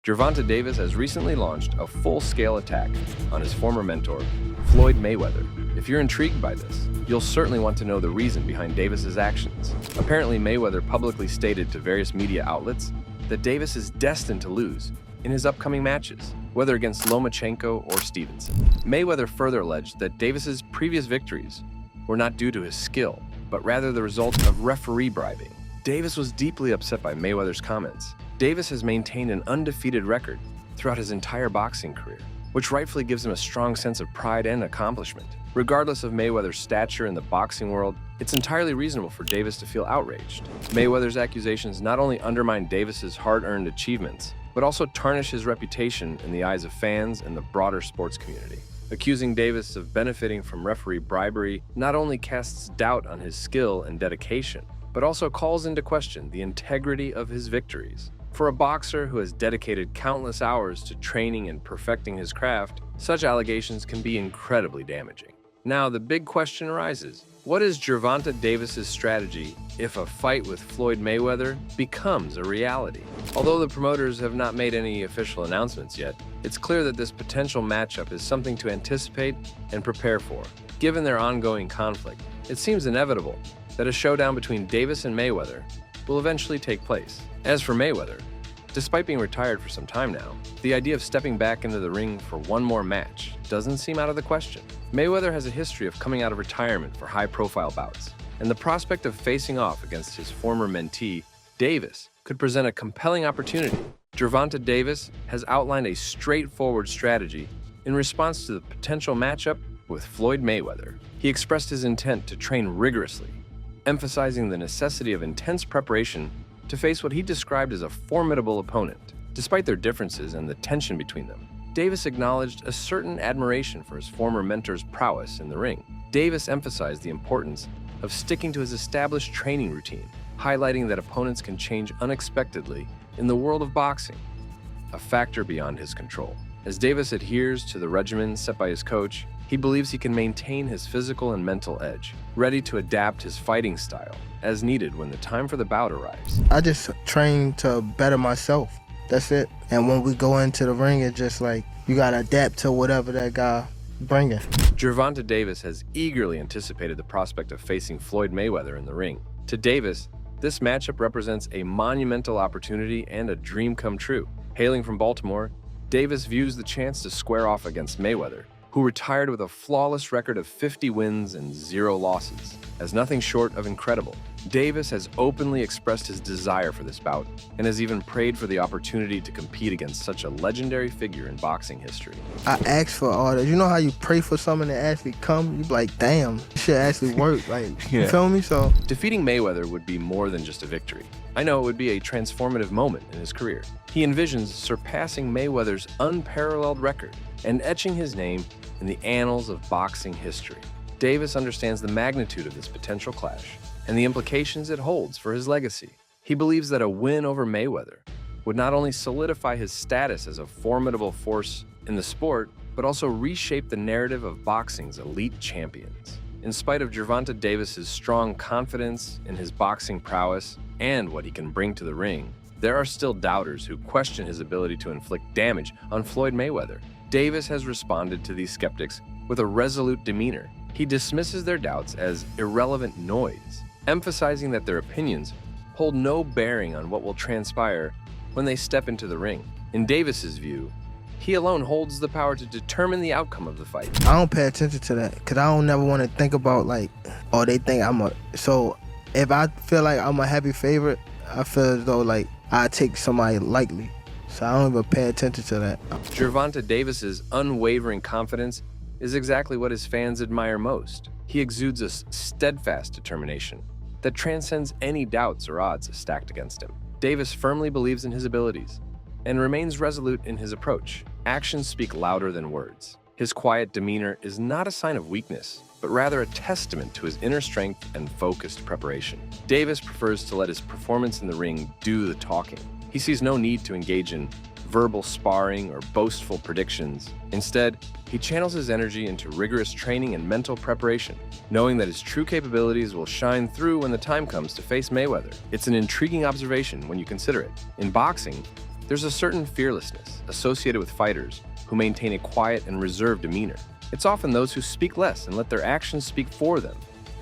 Gervonta Davis has recently launched a full-scale attack on his former mentor, Floyd Mayweather. If you're intrigued by this, you'll certainly want to know the reason behind Davis's actions. Apparently, Mayweather publicly stated to various media outlets that Davis is destined to lose in his upcoming matches, whether against Lomachenko or Stevenson. Mayweather further alleged that Davis's previous victories were not due to his skill, but rather the result of referee bribing. Davis was deeply upset by Mayweather's comments. Davis has maintained an undefeated record throughout his entire boxing career, which rightfully gives him a strong sense of pride and accomplishment. Regardless of Mayweather's stature in the boxing world, it's entirely reasonable for Davis to feel outraged. Mayweather's accusations not only undermine Davis's hard-earned achievements, but also tarnish his reputation in the eyes of fans and the broader sports community. Accusing Davis of benefiting from referee bribery not only casts doubt on his skill and dedication, but also calls into question the integrity of his victories. For a boxer who has dedicated countless hours to training and perfecting his craft, such allegations can be incredibly damaging. Now, the big question arises: what is Gervonta Davis's strategy if a fight with Floyd Mayweather becomes a reality? Although the promoters have not made any official announcements yet, it's clear that this potential matchup is something to anticipate and prepare for. Given their ongoing conflict, it seems inevitable that a showdown between Davis and Mayweather will eventually take place. As for Mayweather, despite being retired for some time now, the idea of stepping back into the ring for one more match doesn't seem out of the question. Mayweather has a history of coming out of retirement for high-profile bouts, and the prospect of facing off against his former mentee, Davis, could present a compelling opportunity. Gervonta Davis has outlined a straightforward strategy in response to the potential matchup with Floyd Mayweather. He expressed his intent to train rigorously, emphasizing the necessity of intense preparation to face what he described as a formidable opponent. Despite their differences and the tension between them, Davis acknowledged a certain admiration for his former mentor's prowess in the ring. Davis emphasized the importance of sticking to his established training routine, highlighting that opponents can change unexpectedly in the world of boxing, a factor beyond his control. As Davis adheres to the regimen set by his coach, he believes he can maintain his physical and mental edge, ready to adapt his fighting style as needed when the time for the bout arrives. I just train to better myself. That's it. And when we go into the ring, it's just like you gotta adapt to whatever that guy bringing. Gervonta Davis has eagerly anticipated the prospect of facing Floyd Mayweather in the ring. To Davis, this matchup represents a monumental opportunity and a dream come true. Hailing from Baltimore, Davis views the chance to square off against Mayweather, who retired with a flawless record of 50 wins and 0 losses, as nothing short of incredible. Davis has openly expressed his desire for this bout and has even prayed for the opportunity to compete against such a legendary figure in boxing history. I asked for all that. You know how you pray for something to actually come? You be like, damn, this shit actually work. Like, you feel me? So defeating Mayweather would be more than just a victory. I know it would be a transformative moment in his career. He envisions surpassing Mayweather's unparalleled record and etching his name in the annals of boxing history. Davis understands the magnitude of this potential clash and the implications it holds for his legacy. He believes that a win over Mayweather would not only solidify his status as a formidable force in the sport, but also reshape the narrative of boxing's elite champions. In spite of Gervonta Davis's strong confidence in his boxing prowess and what he can bring to the ring, there are still doubters who question his ability to inflict damage on Floyd Mayweather. Davis has responded to these skeptics with a resolute demeanor. He dismisses their doubts as irrelevant noise, emphasizing that their opinions hold no bearing on what will transpire when they step into the ring. In Davis's view, he alone holds the power to determine the outcome of the fight. I don't pay attention to that because I don't never want to think about like, oh, they think I'm a... So if I feel like I'm a heavy favorite, I feel as though like I take somebody lightly. So I don't even pay attention to that. Gervonta Davis's unwavering confidence is exactly what his fans admire most. He exudes a steadfast determination that transcends any doubts or odds stacked against him. Davis firmly believes in his abilities and remains resolute in his approach. Actions speak louder than words. His quiet demeanor is not a sign of weakness, but rather a testament to his inner strength and focused preparation. Davis prefers to let his performance in the ring do the talking. He sees no need to engage in verbal sparring or boastful predictions. Instead, he channels his energy into rigorous training and mental preparation, knowing that his true capabilities will shine through when the time comes to face Mayweather. It's an intriguing observation when you consider it. In boxing, There's a certain fearlessness associated with fighters who maintain a quiet and reserved demeanor. It's often those who speak less and let their actions speak for them,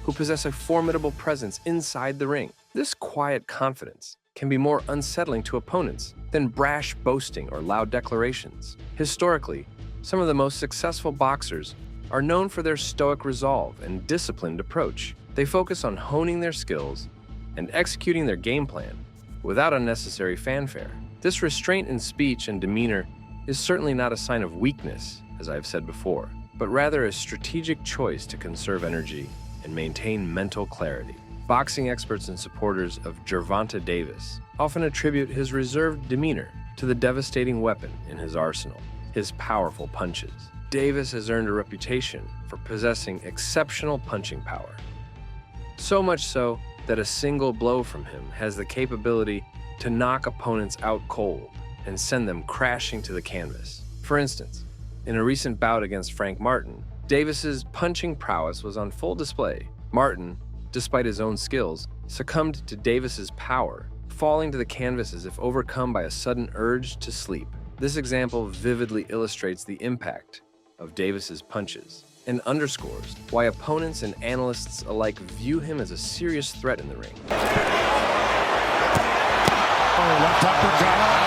who possess a formidable presence inside the ring. This quiet confidence can be more unsettling to opponents than brash boasting or loud declarations. Historically, some of the most successful boxers are known for their stoic resolve and disciplined approach. They focus on honing their skills and executing their game plan without unnecessary fanfare. This restraint in speech and demeanor is certainly not a sign of weakness, as I've said before, but rather a strategic choice to conserve energy and maintain mental clarity. Boxing experts and supporters of Gervonta Davis often attribute his reserved demeanor to the devastating weapon in his arsenal, his powerful punches. Davis has earned a reputation for possessing exceptional punching power. So much so that a single blow from him has the capability to knock opponents out cold and send them crashing to the canvas. For instance, in a recent bout against Frank Martin, Davis's punching prowess was on full display. Martin, despite his own skills, succumbed to Davis's power, falling to the canvas as if overcome by a sudden urge to sleep. This example vividly illustrates the impact of Davis's punches and underscores why opponents and analysts alike view him as a serious threat in the ring. Left uppercut.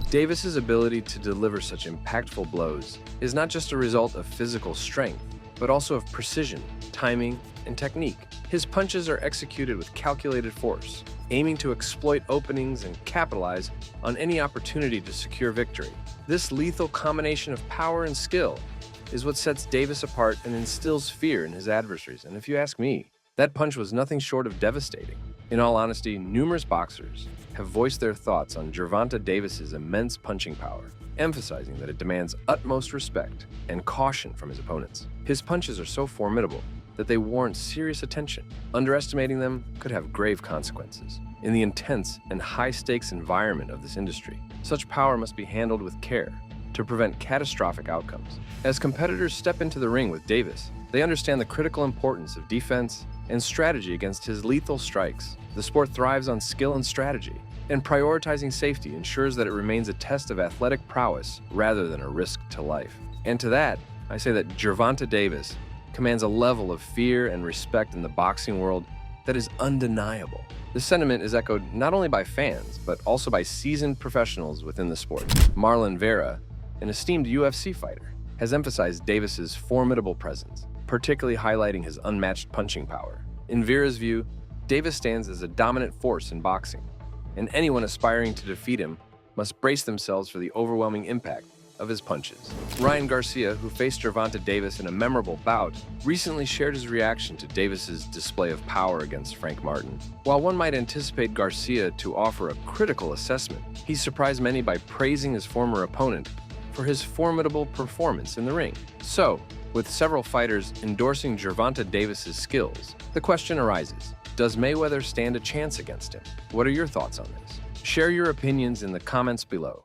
Davis's ability to deliver such impactful blows is not just a result of physical strength, but also of precision, timing, and technique. His punches are executed with calculated force, aiming to exploit openings and capitalize on any opportunity to secure victory. This lethal combination of power and skill is what sets Davis apart and instills fear in his adversaries. And if you ask me, that punch was nothing short of devastating. In all honesty, numerous boxers have voiced their thoughts on Gervonta Davis's immense punching power, emphasizing that it demands utmost respect and caution from his opponents. His punches are so formidable that they warrant serious attention. Underestimating them could have grave consequences. In the intense and high-stakes environment of this industry, such power must be handled with care to prevent catastrophic outcomes. As competitors step into the ring with Davis, they understand the critical importance of defense and strategy against his lethal strikes. The sport thrives on skill and strategy, and prioritizing safety ensures that it remains a test of athletic prowess rather than a risk to life. And to that, I say that Gervonta Davis commands a level of fear and respect in the boxing world that is undeniable. This sentiment is echoed not only by fans, but also by seasoned professionals within the sport. Marlon Vera, an esteemed UFC fighter, has emphasized Davis's formidable presence, particularly highlighting his unmatched punching power. In Vera's view, Davis stands as a dominant force in boxing, and anyone aspiring to defeat him must brace themselves for the overwhelming impact of his punches. Ryan Garcia, who faced Gervonta Davis in a memorable bout, recently shared his reaction to Davis's display of power against Frank Martin. While one might anticipate Garcia to offer a critical assessment, he surprised many by praising his former opponent for his formidable performance in the ring. So, with several fighters endorsing Gervonta Davis's skills, the question arises, does Mayweather stand a chance against him? What are your thoughts on this? Share your opinions in the comments below.